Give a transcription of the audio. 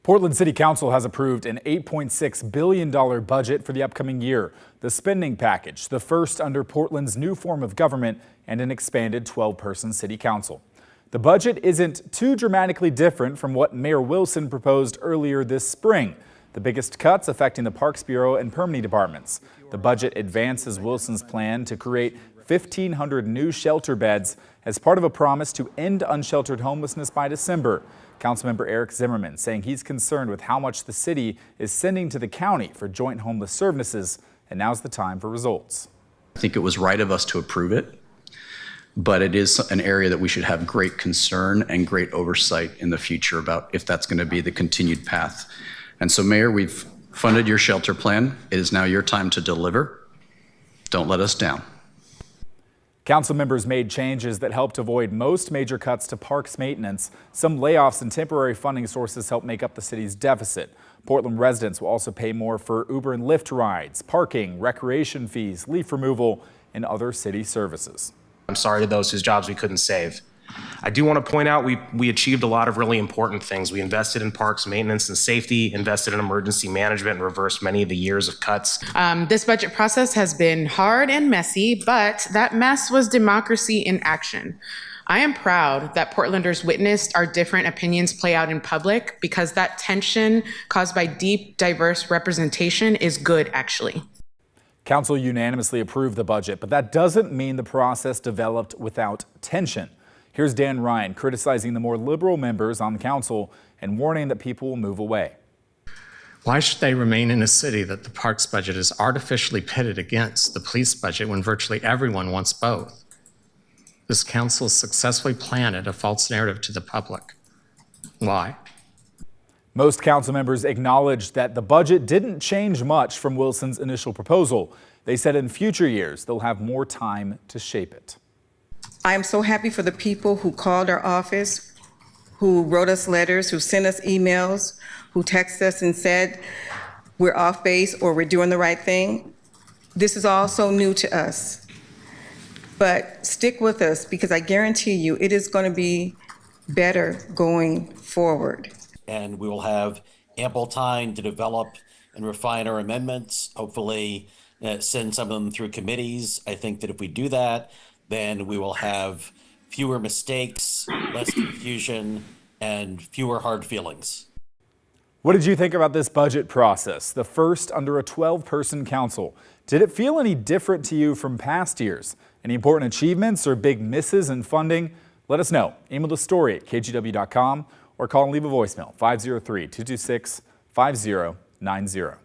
Portland City Council has approved an $8.6 billion budget for the upcoming year. The spending package, the first under Portland's new form of government and an expanded 12-person city council. The budget isn't too dramatically different from what Mayor Wilson proposed earlier this spring. The biggest cuts affecting the Parks Bureau and permitting departments. The budget advances Wilson's plan to create 1,500 new shelter beds as part of a promise to end unsheltered homelessness by December. Councilmember Eric Zimmerman saying he's concerned with how much the city is sending to the county for joint homeless services, and now's the time for results. I think it was right of us to approve it, but it is an area that we should have great concern and great oversight in the future about if that's going to be the continued path. And so, Mayor, we've funded your shelter plan. It is now your time to deliver. Don't let us down. Council members made changes that helped avoid most major cuts to parks maintenance. Some layoffs and temporary funding sources help make up the city's deficit. Portland residents will also pay more for Uber and Lyft rides, parking, recreation fees, leaf removal, and other city services. I'm sorry to those whose jobs we couldn't save. I do want to point out we achieved a lot of really important things. We invested in parks maintenance and safety, invested in emergency management, and reversed many of the years of cuts. This budget process has been hard and messy, but that mess was democracy in action. I am proud that Portlanders witnessed our different opinions play out in public because that tension caused by deep, diverse representation is good, actually. Council unanimously approved the budget, but that doesn't mean the process developed without tension. Here's Dan Ryan criticizing the more liberal members on the council and warning that people will move away. Why should they remain in a city that the parks budget is artificially pitted against the police budget when virtually everyone wants both? This council successfully planted a false narrative to the public. Why? Most council members acknowledged that the budget didn't change much from Wilson's initial proposal. They said in future years they'll have more time to shape it. I am so happy for the people who called our office, who wrote us letters, who sent us emails, who texted us and said we're off base or we're doing the right thing. This is all so new to us. But stick with us because I guarantee you it is going to be better going forward. And we will have ample time to develop and refine our amendments, hopefully send some of them through committees. I think that if we do that, then we will have fewer mistakes, less confusion, and fewer hard feelings. What did you think about this budget process, the first under a 12-person council? Did it feel any different to you from past years? Any important achievements or big misses in funding? Let us know. Email the story at kgw.com or call and leave a voicemail 503-226-5090.